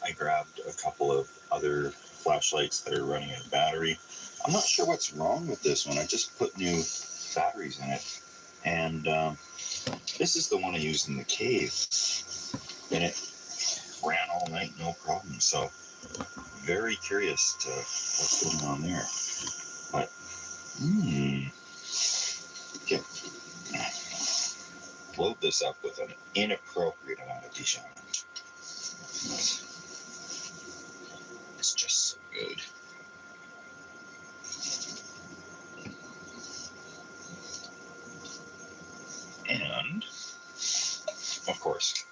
I grabbed a couple of other flashlights that are running out of battery. I'm not sure what's wrong with this one. I just put new batteries in it. And this is the one I used in the cave. And it ran all night, no problem. So, very curious to what's going on there. But, okay. Load this up with an inappropriate amount of Dijon. It's just so good. And, of course,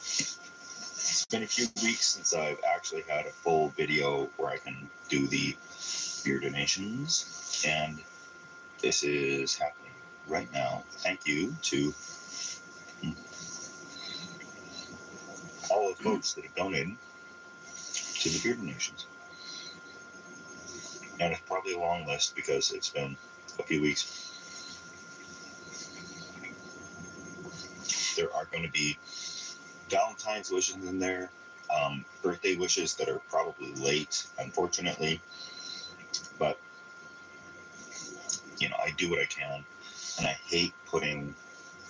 it's been a few weeks since I've actually had a full video where I can do the beer donations, and this is happening right now. Thank you to all the folks that have donated to the beer donations. And it's probably a long list because it's been a few weeks. There are going to be Valentine's wishes in there, birthday wishes that are probably late, unfortunately. But, I do what I can, and I hate putting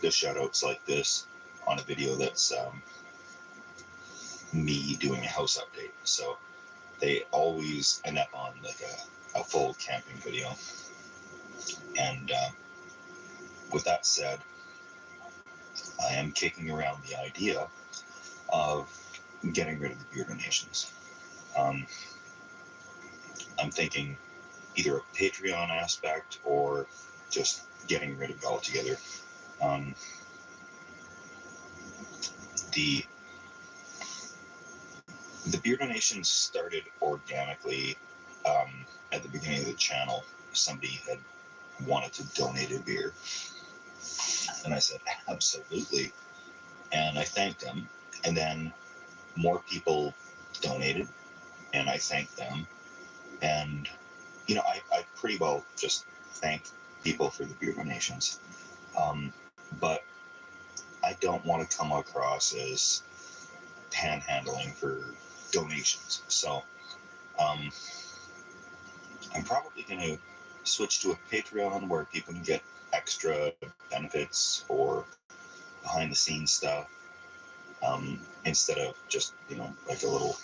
the shoutouts like this on a video that's me doing a house update. So they always end up on like a full camping video. And with that said, I am kicking around the idea of getting rid of the beer donations. I'm thinking either a Patreon aspect or just getting rid of it altogether. The beer donations started organically at the beginning of the channel. Somebody had wanted to donate a beer, and I said absolutely, and I thanked them. And then more people donated, and I thanked them. And I pretty well just thanked people for the beer donations, but I don't want to come across as panhandling for donations. So I'm probably going to switch to a Patreon where people can get extra benefits or behind the scenes stuff, instead of just like a little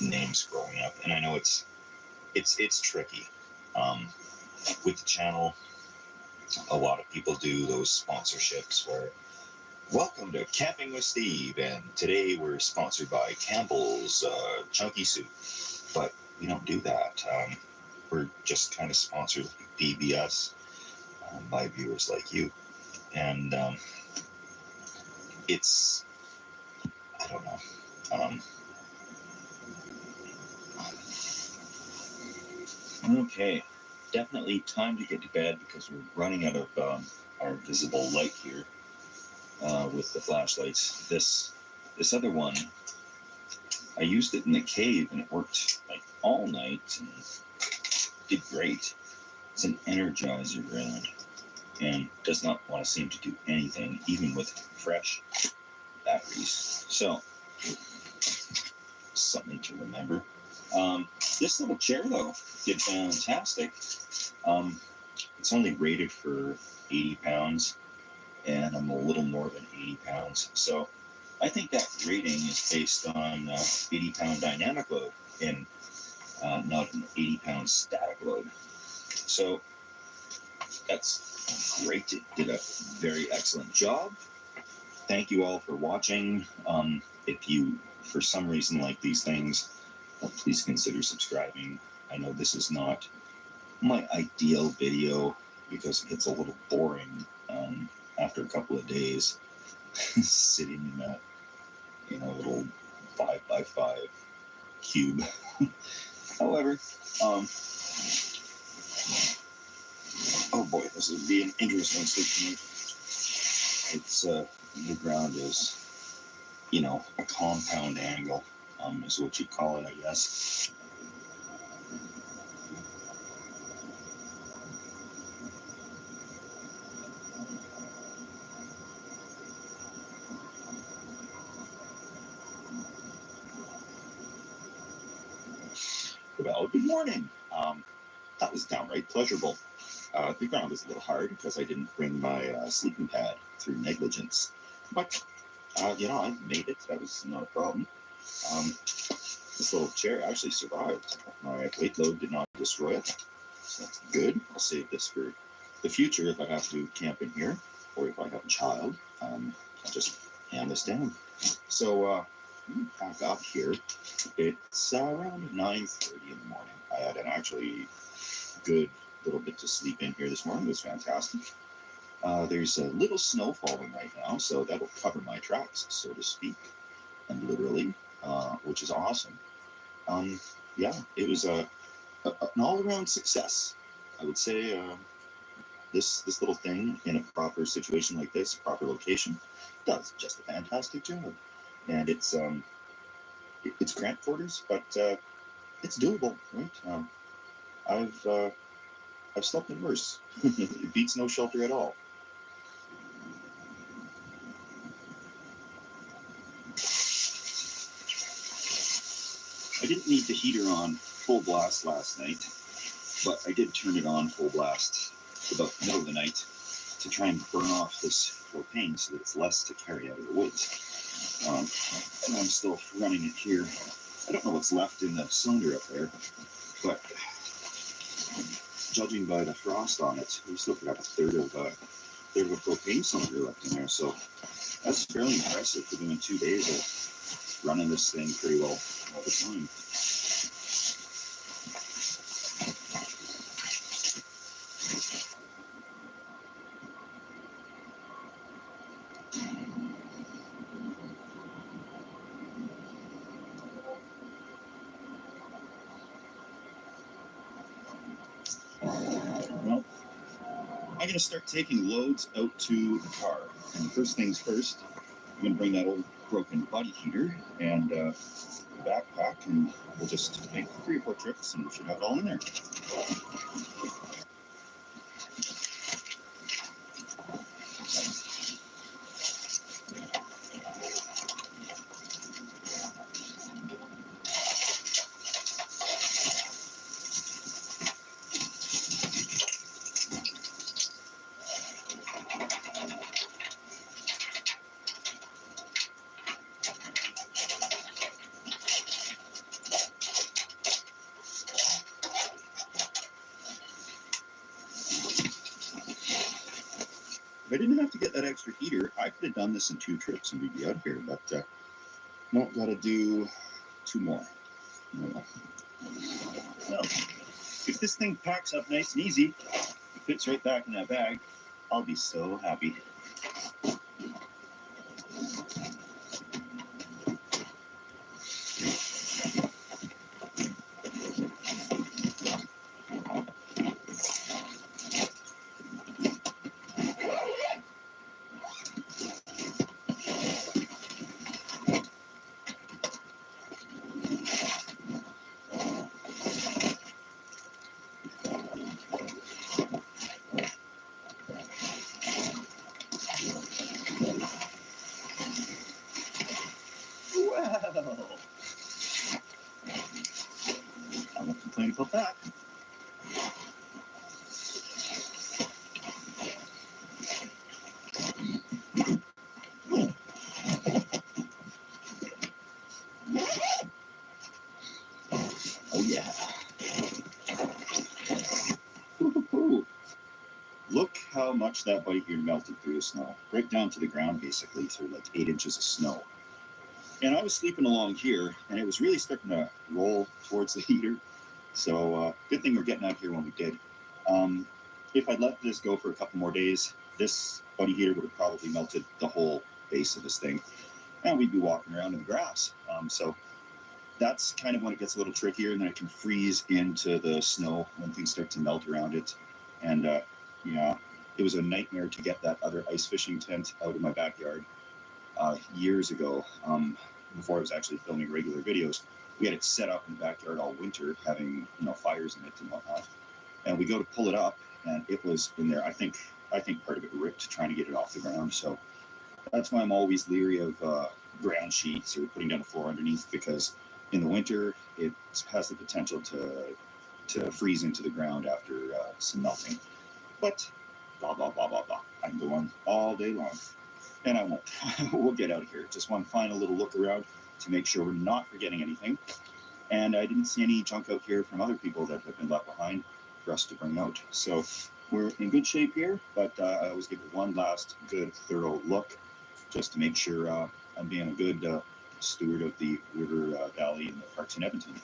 name scrolling up. And I know it's tricky with the channel. A lot of people do those sponsorships where, welcome to Camping with Steve, and today we're sponsored by Campbell's Chunky Soup. But we don't do that. We're just kind of sponsored like BBS by viewers like you. And it's, I don't know. Okay, definitely time to get to bed because we're running out of our visible light here with the flashlights. This other one, I used it in the cave and it worked like all night and did great. It's an Energizer and does not want to seem to do anything, even with fresh batteries. So, something to remember. This little chair, though, did fantastic. It's only rated for 80 pounds, and I'm a little more than 80 pounds. So, I think that rating is based on 80-pound dynamic load and not an 80-pound static load. So, that's great. It did a very excellent job. Thank you all for watching. If you, for some reason, like these things, please consider subscribing. I know this is not my ideal video because it gets a little boring after a couple of days sitting in a little 5x5 cube. However, oh boy, this would be an interesting sleep night. It's the ground is, a compound angle, is what you'd call it, I guess. Well, good morning. That was downright pleasurable. The ground was a little hard because I didn't bring my sleeping pad through negligence. But, I made it. That was not a problem. This little chair actually survived. My weight load did not destroy it. So that's good. I'll save this for the future if I have to camp in here or if I have a child. I'll just hand this down. So, back up here. It's around 9:30 in the morning. I had an actually good little bit to sleep in here this morning. It was fantastic. There's a little snow falling right now, so that'll cover my tracks, so to speak, and literally, which is awesome. Yeah, it was an all-around success. I would say this little thing in a proper situation like this, proper location, does just a fantastic job. And it's cramped quarters, but it's doable, right? I've slept in worse. It beats no shelter at all. I didn't leave the heater on full blast last night, but I did turn it on full blast about the middle of the night to try and burn off this propane so that it's less to carry out of the woods. And I'm still running it here. I don't know what's left in the cylinder up there, but judging by the frost on it, we still got a third of a propane cylinder left in there. So that's fairly impressive for doing 2 days of running this thing pretty well all the time. Well, I'm going to start taking loads out to the car. And first things first, I'm going to bring that old broken body heater and the backpack, and we'll just make 3 or 4 trips and we should have it all in there. If I didn't have to get that extra heater, I could have done this in 2 trips and we'd be out here, but no, gotta do 2 more. No. Well, if this thing packs up nice and easy, it fits right back in that bag, I'll be so happy. Well, I won't complain about that. Oh yeah. Ooh. Look how much that body here melted through the snow. Right down to the ground, basically, through like 8 inches of snow. And I was sleeping along here, and it was really starting to roll towards the heater. So good thing we're getting out here when we did. If I'd let this go for a couple more days, this body heater would have probably melted the whole base of this thing, and we'd be walking around in the grass. So that's kind of when it gets a little trickier, and then it can freeze into the snow when things start to melt around it. And it was a nightmare to get that other ice fishing tent out of my backyard years ago, before I was actually filming regular videos. We had it set up in the backyard all winter, having fires in it and whatnot. And we go to pull it up, and it was in there. I think part of it ripped trying to get it off the ground. So that's why I'm always leery of ground sheets or putting down a floor underneath, because in the winter, it has the potential to freeze into the ground after some melting. But blah, blah, blah, blah, blah. I can go on all day long. And I won't. We'll get out of here. Just one final little look around to make sure we're not forgetting anything. And I didn't see any junk out here from other people that have been left behind for us to bring out. So we're in good shape here, but I always give it one last good, thorough look just to make sure I'm being a good steward of the river valley and the parks in Edmonton.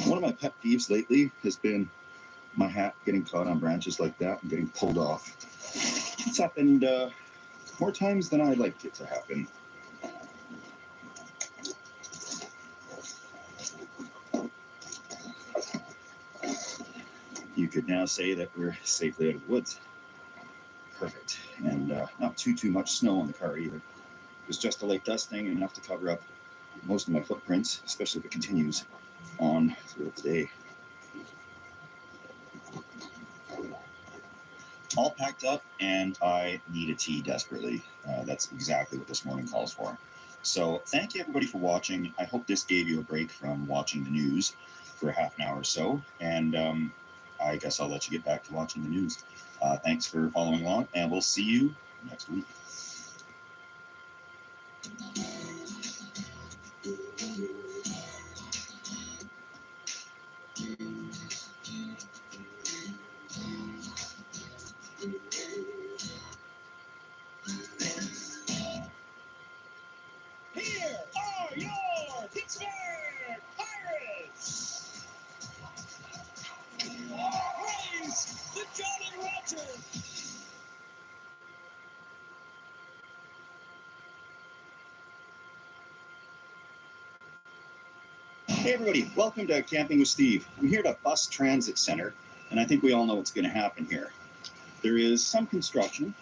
One of my pet peeves lately has been my hat getting caught on branches like that and getting pulled off. It's happened more times than I'd like it to happen. You could now say that we're safely out of the woods. Perfect. And not too much snow on the car either. It was just a light dusting and enough to cover up most of my footprints, especially if it continues on throughout the day. All packed up, and I need a tea desperately. That's exactly what this morning calls for. So thank you everybody for watching. I hope this gave you a break from watching the news for a half an hour or so. And I guess I'll let you get back to watching the news. Thanks for following along, and we'll see you next week. Here are your Pittsburgh Pirates! Praise the Jolly Roger! Hey everybody, welcome to Camping with Steve. I'm here at a bus transit center, and I think we all know what's going to happen here. There is some construction,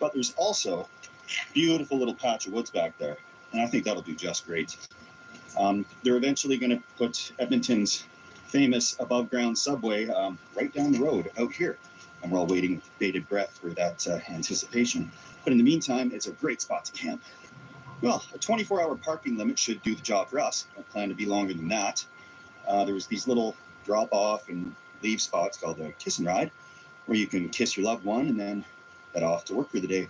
but there's also a beautiful little patch of woods back there, and I think that'll do just great. They're eventually going to put Edmonton's famous above-ground subway right down the road out here, and we're all waiting with bated breath for that anticipation. But in the meantime, it's a great spot to camp. Well, a 24-hour parking limit should do the job for us. I plan to be longer than that. There was these little drop-off and leave spots called a kiss and ride, where you can kiss your loved one and then head off to work for the day.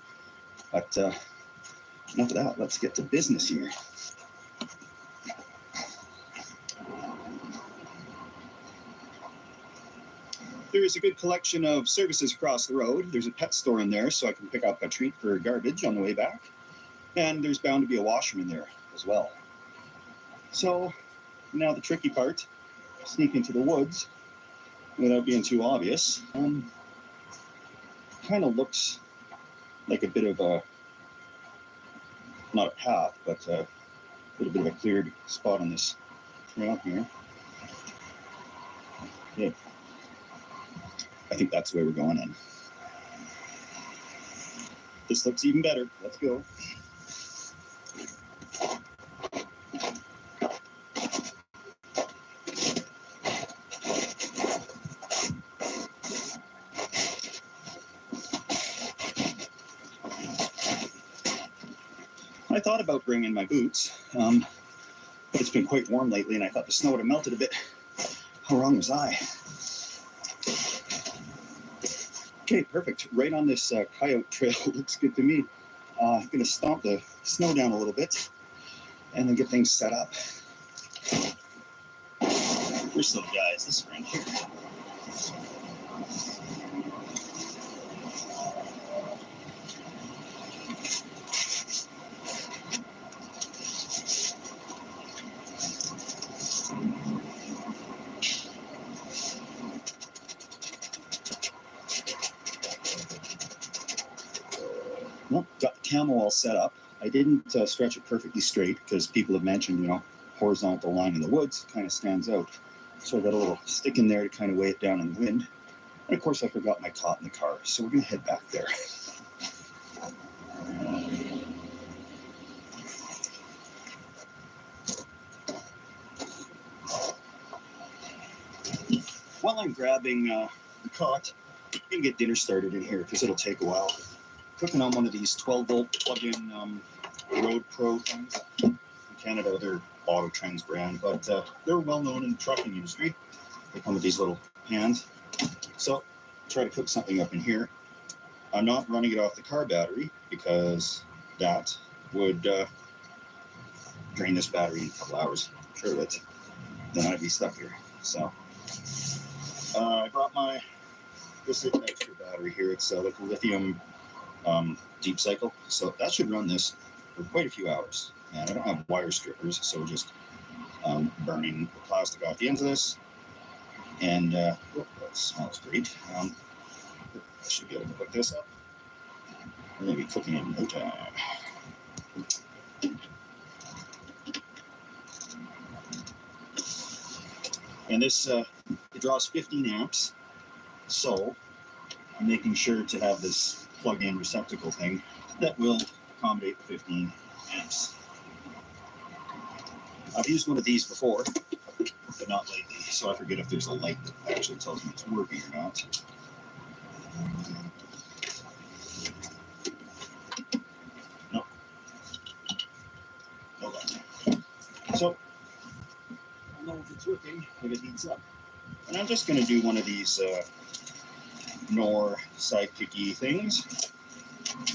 But enough of that. Let's get to business here. There is a good collection of services across the road. There's a pet store in there, so I can pick up a treat for garbage on the way back. And there's bound to be a washroom in there as well. So now the tricky part, sneak into the woods without being too obvious. Kind of looks like a bit of a, not a path, but a little bit of a cleared spot on this trail here. Yeah. I think that's the way we're going in. This looks even better. Let's go. I thought about bringing my boots, but it's been quite warm lately, and I thought the snow would have melted a bit. How wrong was I? Okay, perfect. Right on this coyote trail. Looks good to me. I'm going to stomp the snow down a little bit and then get things set up. First little guys, this friend here. Well, got the camo all set up. I didn't stretch it perfectly straight because people have mentioned, horizontal line in the woods kind of stands out. So I got a little stick in there to kind of weigh it down in the wind. And of course I forgot my cot in the car, so we're going to head back there. While I'm grabbing the cot, You can get dinner started in here because it'll take a while. Cooking on one of these 12-volt plug-in Road Pro things. In Canada, they're Auto Trends brand, but they're well known in the trucking industry. They come with these little pans. So try to cook something up in here. I'm not running it off the car battery because that would drain this battery in a couple hours. Sure of it. Then I'd be stuck here. So I brought this extra battery here. It's like a lithium deep cycle. So that should run this for quite a few hours. And I don't have wire strippers, so just burning the plastic off the ends of this. And that smells great. I should be able to hook this up. We're going to be cooking in no time. And this, it draws 15 amps. So I'm making sure to have this plug-in receptacle thing that will accommodate 15 amps. I've used one of these before, but not lately, so I forget if there's a light that actually tells me it's working or not. Nope. No light. So I'll know if it's working if it heats up. And I'm just going to do one of these Knorr sidekicky things.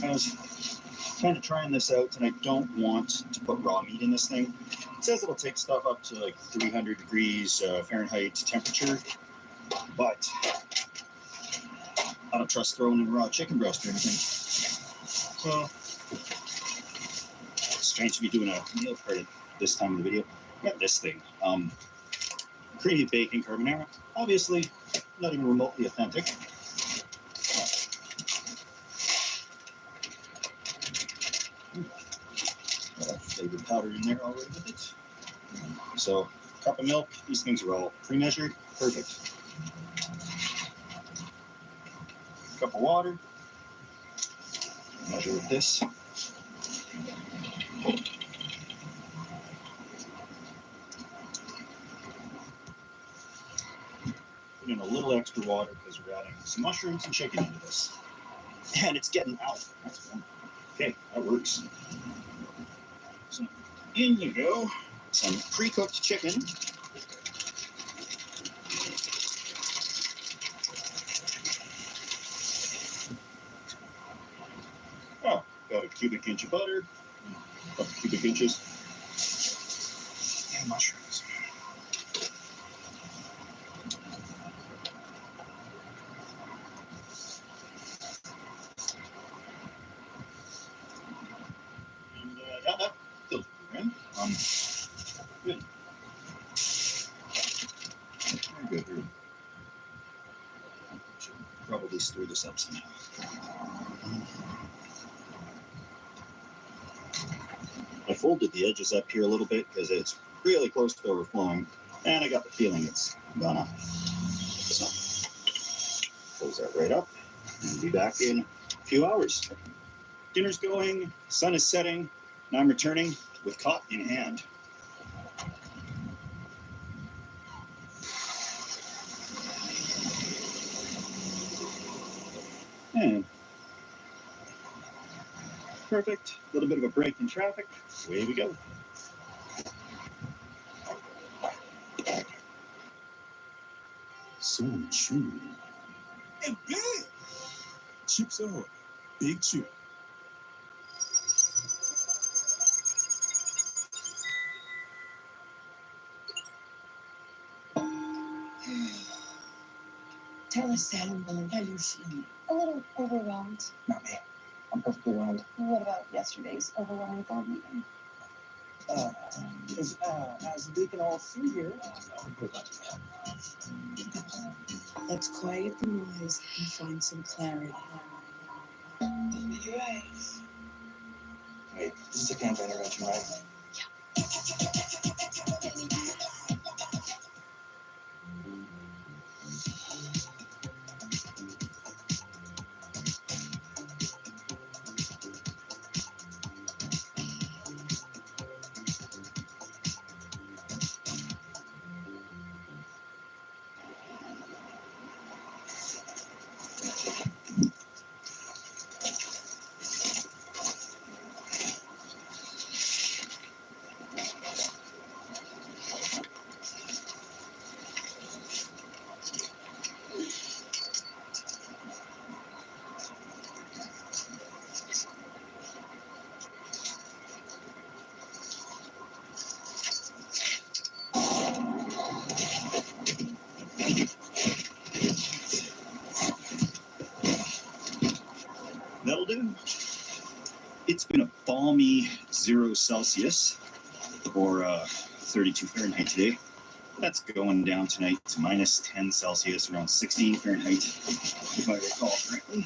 I was kind of trying this out, and I don't want to put raw meat in this thing. It says it'll take stuff up to like 300 degrees Fahrenheit temperature, but I don't trust throwing in raw chicken breast or anything. So it's strange to be doing a meal part at this time of the video. Got this thing, creamy bacon carbonara. Obviously, not even remotely authentic. Flavored powder in there already with it. So, cup of milk. These things are all pre-measured. Perfect. Cup of water. Measure with this. Put in a little extra water because we're adding some mushrooms and chicken into this. And it's getting out. That's fun. Okay, that works. So, in you go. Some pre-cooked chicken. Oh, got a cubic inch of butter, a couple cubic inches, and mushrooms. And that feels good. Good. Very good. Should probably stir this up somehow. I folded the edges up here a little bit because it's really close to overflowing, and I got the feeling it's gonna. So, close that right up, and be back in a few hours. Dinner's going, sun is setting, and I'm returning with cot in hand. And perfect. A little bit of a break in traffic. Away we go. So true. And big. Chips Ahoy. Big chew. Tell us, Sam, how you're feeling. A little overwhelmed. Not me. I'm perfectly round. What about yesterday's overwhelming board meeting? As we can all see here, Let's quiet the noise and find some clarity. Open your eyes. wait, this is a camp intervention, right? do. It's been a balmy 0 Celsius or 32 Fahrenheit today. That's going down tonight to minus 10 Celsius, around 16 Fahrenheit, if I recall correctly.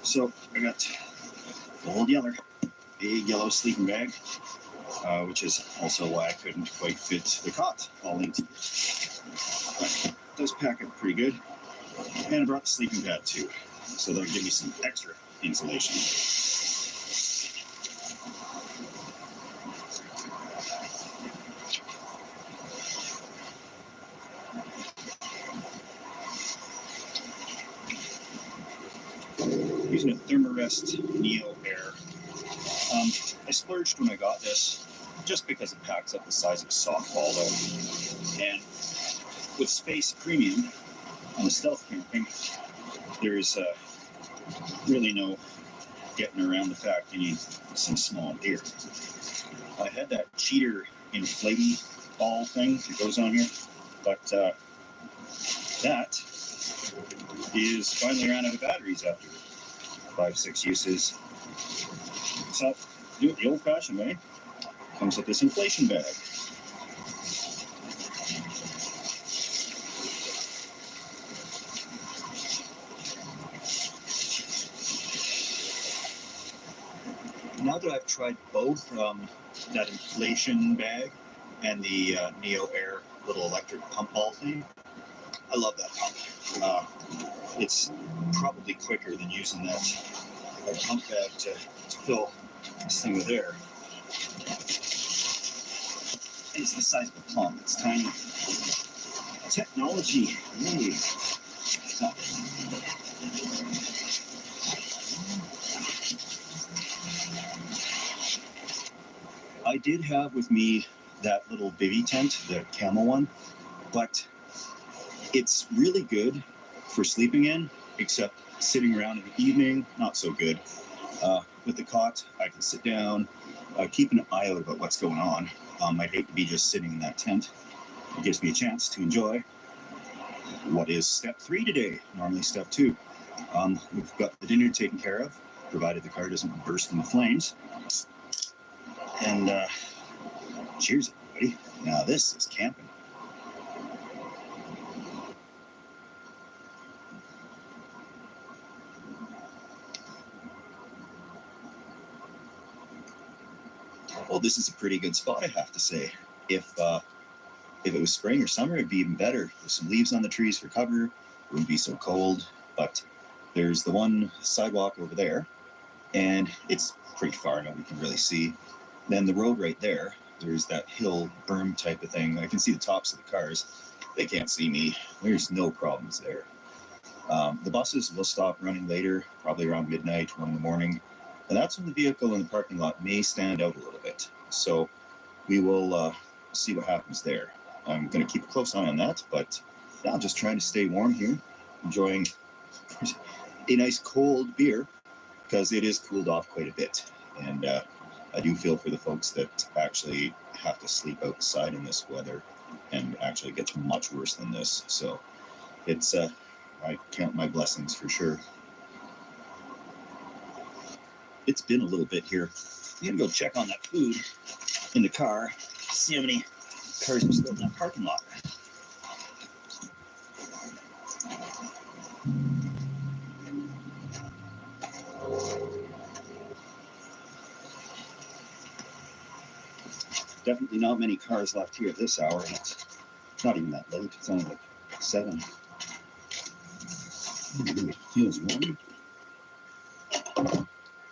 So I got Old Yeller, big yellow sleeping bag, which is also why I couldn't quite fit the cot all into it. But it does pack up pretty good. And I brought the sleeping pad too, so that'll give me some extra insulation. Using a Thermarest Neo Air. I splurged when I got this just because it packs up the size of a softball though. And with Space Premium on the stealth camping, there's really no getting around the fact you need some small gear. I had that cheater inflating ball thing that goes on here, but that is finally ran out of batteries after 5-6 uses. So do it the old-fashioned way. Comes with this inflation bag. Now that I've tried both, that inflation bag and the Neo Air little electric pump ball thing, I love that pump. It's probably quicker than using that pump bag to fill this thing with air. It's the size of a plum. It's tiny. Technology. Yay. I did have with me that little bivy tent, the camel one, but it's really good for sleeping in, except sitting around in the evening, not so good. With the cot, I can sit down, keep an eye out about what's going on. I'd hate to be just sitting in that tent. It gives me a chance to enjoy what is step 3 today, normally step 2. We've got the dinner taken care of, provided the car doesn't burst into flames. And cheers, everybody. Now this is camping. Well, this is a pretty good spot, I have to say. If it was spring or summer, it'd be even better. There's some leaves on the trees for cover. It wouldn't be so cold. But there's the one sidewalk over there, and it's pretty far, nobody can really see. Then the road right there, there's that hill berm type of thing. I can see the tops of the cars. They can't see me. There's no problems there. The buses will stop running later, probably around midnight, 1 in the morning. And that's when the vehicle in the parking lot may stand out a little bit. So we will see what happens there. I'm going to keep a close eye on that, but now I'm just trying to stay warm here, enjoying a nice cold beer, because it is cooled off quite a bit. And I do feel for the folks that actually have to sleep outside in this weather, and actually gets much worse than this. So it's, I count my blessings for sure. It's been a little bit here. I'm gonna go check on that food in the car, see how many cars are still in that parking lot. Definitely not many cars left here at this hour, and it's not even that late. It's only like 7. It feels warm.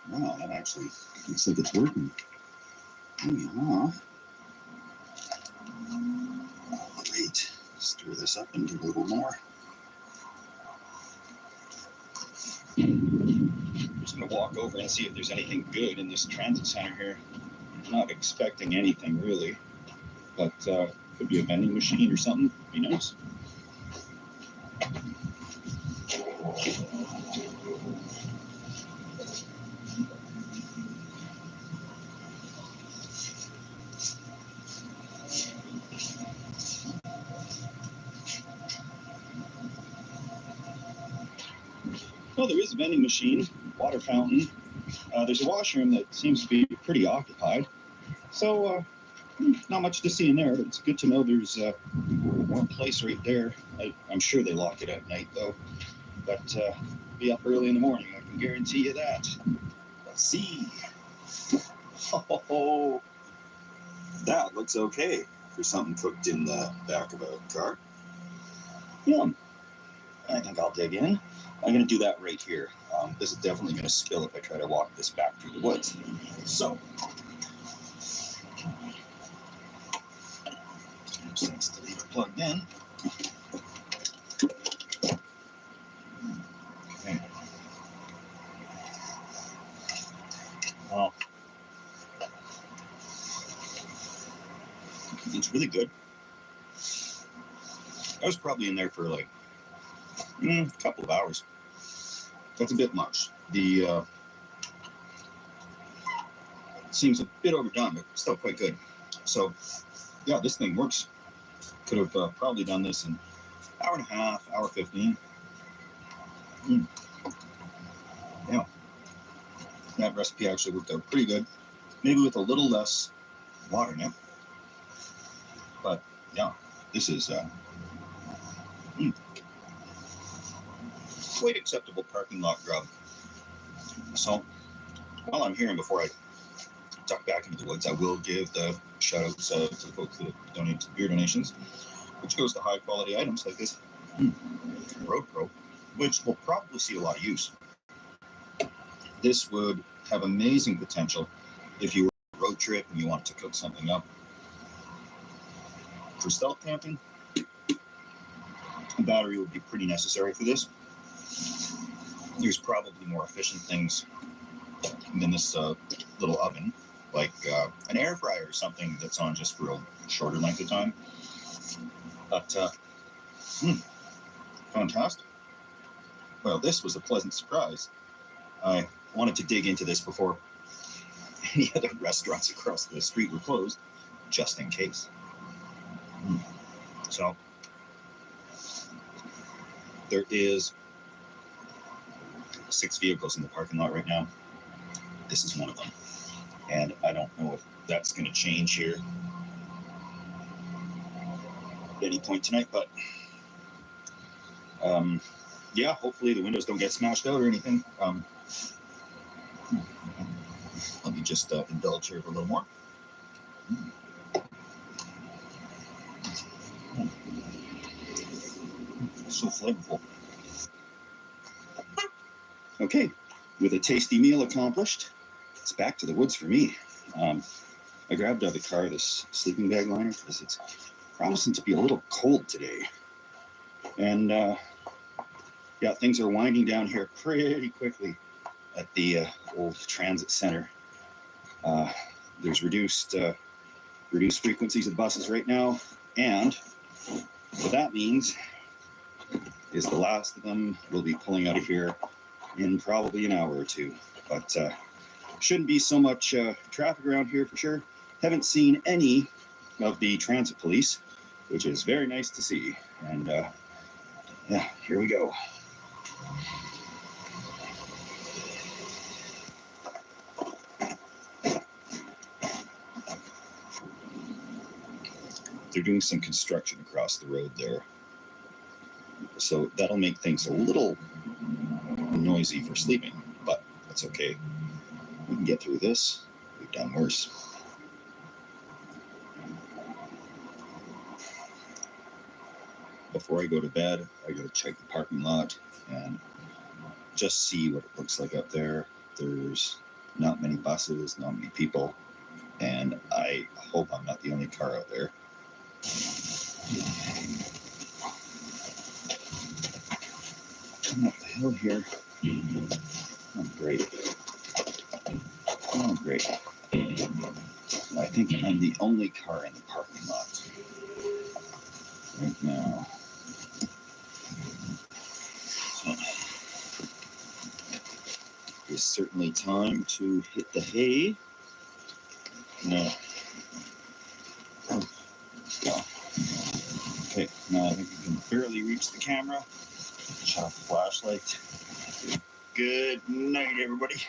Wow, that actually looks like it's working. Yeah. Great. Stir this up and do a little more. I'm just going to walk over and see if there's anything good in this transit center here. I'm not expecting anything really, but could be a vending machine or something. Be nice. Well, there is a vending machine, water fountain, There's a washroom that seems to be pretty occupied. So, not much to see in there. It's good to know there's one place right there. I'm sure they lock it at night, though. But be up early in the morning, I can guarantee you that. Let's see. Oh, that looks okay for something cooked in the back of a car. Yum. I think I'll dig in. I'm going to do that right here. This is definitely going to spill if I try to walk this back through the woods. So, makes sense to leave it plugged in. Okay. Well, it's really good. I was probably in there for like a couple of hours. That's a bit much. The seems a bit overdone, but still quite good. So, yeah, this thing works. Could have probably done this in an hour and a half, hour 15. Yeah, that recipe actually worked out pretty good. Maybe with a little less water in it. But yeah, this is quite acceptable parking lot grub. So while I'm here and before I duck back into the woods, I will give the shout outs to the folks that donate to beer donations, which goes to high quality items like this Road Pro, which will probably see a lot of use. This would have amazing potential if you were on a road trip and you wanted to cook something up. For stealth camping, a battery would be pretty necessary for this. There's probably more efficient things than this little oven, like an air fryer or something that's on just for a shorter length of time. But fantastic. Well, this was a pleasant surprise. I wanted to dig into this before any other restaurants across the street were closed, just in case. So there is 6 vehicles in the parking lot right now. This is one of them. And I don't know if that's going to change here at any point tonight, but yeah, hopefully the windows don't get smashed out or anything. Let me just indulge here for a little more. So flavorful. Okay, with a tasty meal accomplished, it's back to the woods for me. I grabbed out of the car this sleeping bag liner because it's promising to be a little cold today. And yeah, things are winding down here pretty quickly at the old transit center. There's reduced frequencies of buses right now, and what that means is the last of them will be pulling out of here in probably an hour or two. But shouldn't be so much traffic around here for sure. Haven't seen any of the transit police, which is very nice to see. And yeah, here we go. They're doing some construction across the road there. So that'll make things a little noisy for sleeping, but that's okay. We can get through this. We've done worse. Before I go to bed, I gotta check the parking lot and just see what it looks like up there. There's not many buses, not many people, and I hope I'm not the only car out there. Coming up the hill here. Oh, great. Oh, great. I think I'm the only car in the parking lot right now. So, it's certainly time to hit the hay. No. No. Okay, now I think we can barely reach the camera. Shut off the flashlight. Good night, everybody.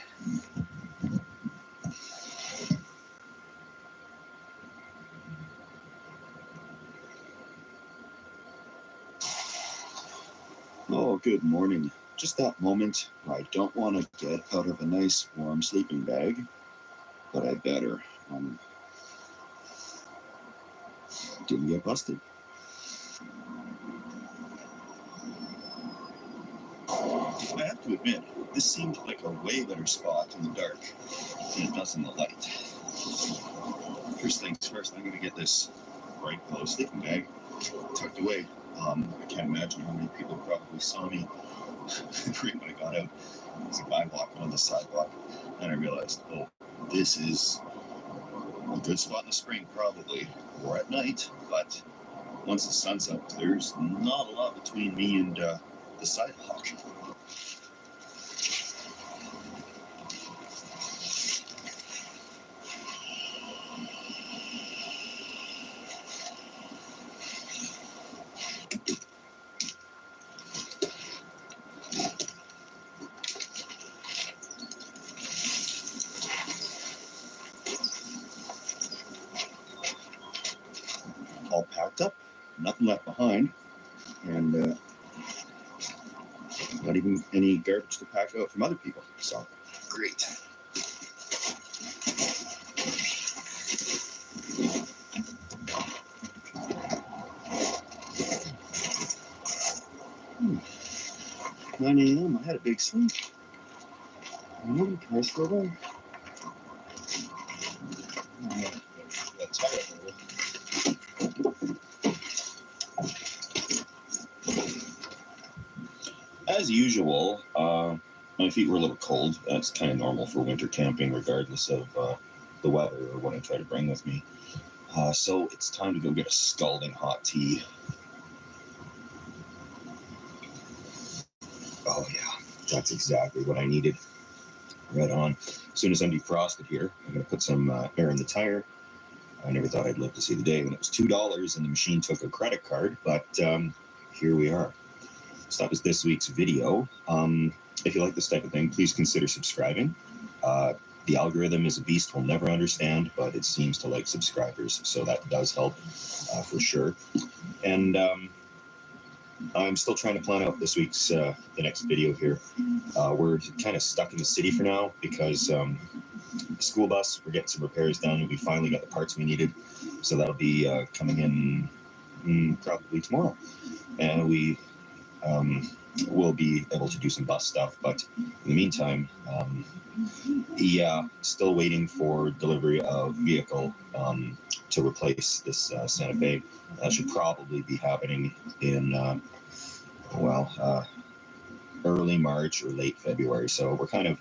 Oh, good morning. Just that moment where I don't want to get out of a nice warm sleeping bag, but I better. Didn't get busted. I have to admit, this seemed like a way better spot in the dark than it does in the light. First things first, I'm going to get this bright glow sleeping bag tucked away. I can't imagine how many people probably saw me right when I got out. There's a guy walking on the sidewalk, and I realized, oh, this is a good spot in the spring, probably, or at night, but once the sun's up, there's not a lot between me and the sidewalk. All packed up, nothing left behind, and not even any garbage to pack out from other people. So, great. Hmm. 9 a.m. I had a big sleep. Can I slow down? As usual, my feet were a little cold. That's kind of normal for winter camping, regardless of the weather or what I try to bring with me. So it's time to go get a scalding hot tea. Oh yeah, that's exactly what I needed. Right on. As soon as I'm defrosted here, I'm going to put some air in the tire. I never thought I'd live to see the day when it was $2 and the machine took a credit card, but here we are. So that was this week's video. If you like this type of thing, please consider subscribing. The algorithm is a beast we'll never understand, but it seems to like subscribers, so that does help for sure. And I'm still trying to plan out this week's the next video here. We're kind of stuck in the city for now because the school bus, we're getting some repairs done, and we finally got the parts we needed, so that'll be coming in probably tomorrow, and we'll be able to do some bus stuff. But in the meantime, still waiting for delivery of vehicle to replace this Santa Fe. That should probably be happening in early March or late February. So we're kind of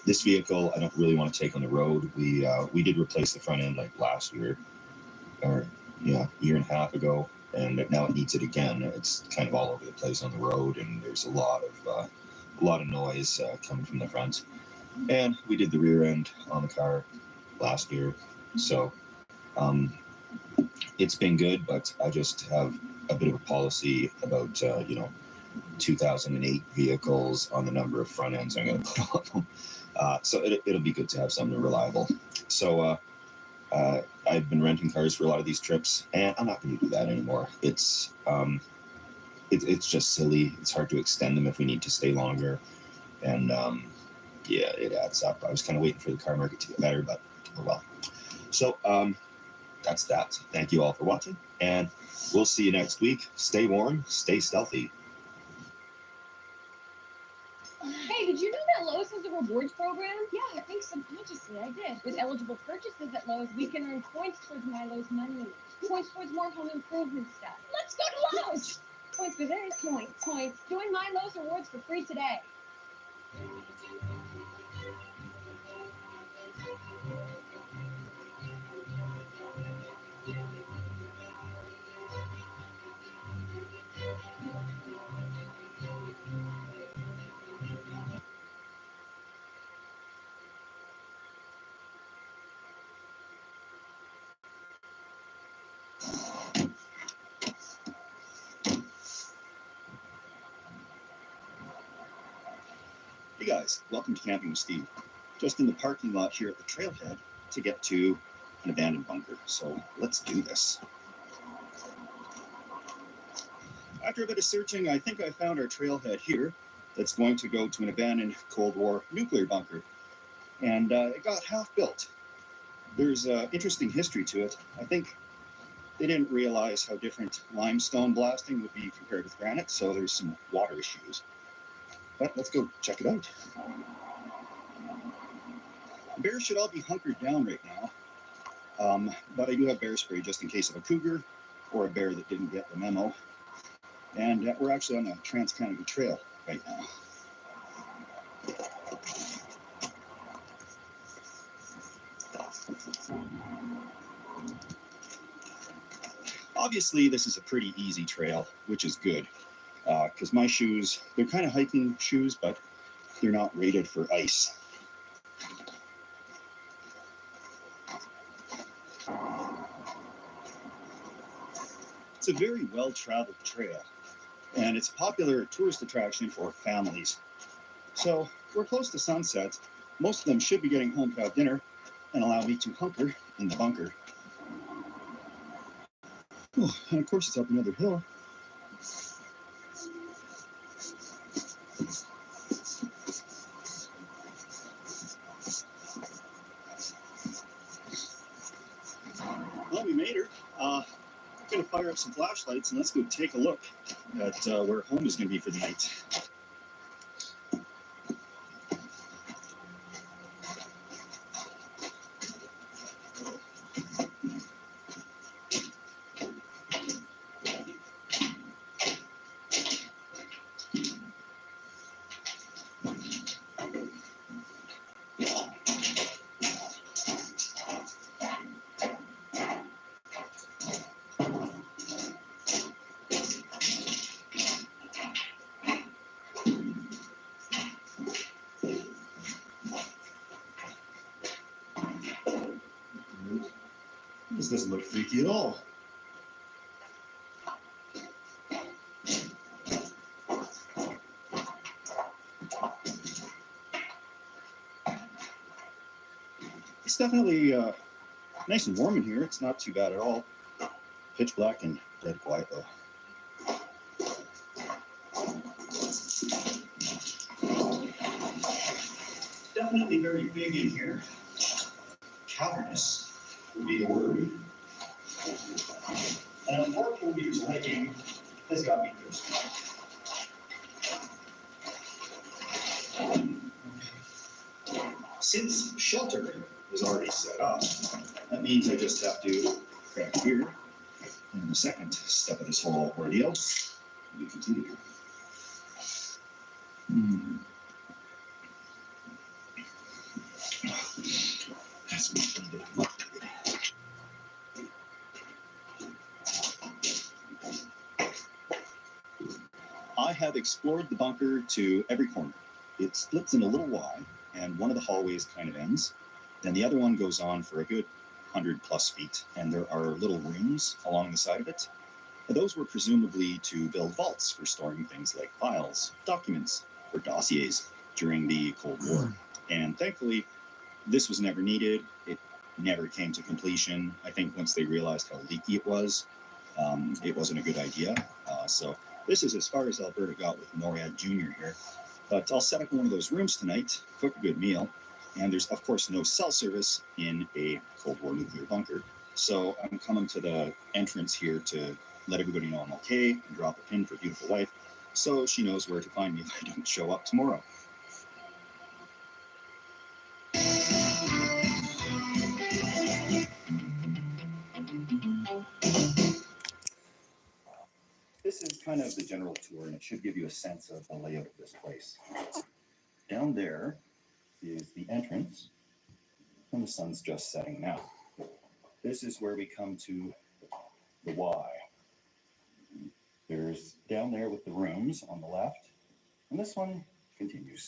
this vehicle I don't really want to take on the road. We did replace the front end like last year, or year and a half ago, and now it needs it again. It's kind of all over the place on the road, and there's a lot of noise coming from the front. And we did the rear end on the car last year, so it's been good. But I just have a bit of a policy about 2008 vehicles on the number of front ends I'm going to put on them. So it'll be good to have something reliable. So I've been renting cars for a lot of these trips, and I'm not going to do that anymore. It's just silly. It's hard to extend them if we need to stay longer, and it adds up. I was kind of waiting for the car market to get better, but oh well. So that's that. Thank you all for watching, and we'll see you next week. Stay warm, stay stealthy. Hey, did you know that Lowe's has a rewards program? Yeah, I think subconsciously I did. With eligible purchases at Lowe's, we can earn points towards my Lowe's money. Points towards more home improvement stuff. Let's go to Lowe's! Points for this. Points. Join my Lowe's rewards for free today. Hey guys, welcome to Camping with Steve. Just in the parking lot here at the trailhead to get to an abandoned bunker. So let's do this. Actually, After a bit of searching, I think I found our trailhead here that's going to go to an abandoned Cold War nuclear bunker. And it got half built. There's an interesting history to it. I think they didn't realize how different limestone blasting would be compared with granite, so there's some water issues. But let's go check it out. The bears should all be hunkered down right now, but I do have bear spray just in case of a cougar or a bear that didn't get the memo. And we're actually on the Trans-Canada Trail right now. Obviously, this is a pretty easy trail, which is good, because my shoes, they're kind of hiking shoes, but they're not rated for ice. It's a very well-traveled trail, and it's a popular tourist attraction for families. So we're close to sunset. Most of them should be getting home to have dinner and allow me to hunker in the bunker. Oh, and of course it's up another hill. Well, we made her. I'm gonna fire up some flashlights and let's go take a look at where home is gonna be for the night. This doesn't look freaky at all. It's definitely nice and warm in here. It's not too bad at all. Pitch black and dead quiet though. Definitely very big in here. Cavernous would be the word. And 4 kilometers of hiking has got me thirsty. Since shelter is already set up, that means I just have to grab here. And the second step of this whole ordeal will be completed. That's much needed. Much needed. I have explored the bunker to every corner. It splits in a little Y, and one of the hallways kind of ends. Then the other one goes on for a good 100+ feet, and there are little rooms along the side of it. Those were presumably to build vaults for storing things like files, documents, or dossiers during the Cold War. And thankfully, this was never needed. It never came to completion. I think once they realized how leaky it wasn't a good idea. So this is as far as Alberta got with NORAD Junior here. But I'll set up one of those rooms tonight, cook a good meal, and there's of course no cell service in a Cold War nuclear bunker. So I'm coming to the entrance here to let everybody know I'm okay and drop a pin for beautiful wife, so she knows where to find me if I don't show up tomorrow. This is kind of the general tour, and it should give you a sense of the layout of this place. Down there is the entrance, and the sun's just setting now. This is where we come to the Y. There's down there with the rooms on the left, and this one continues.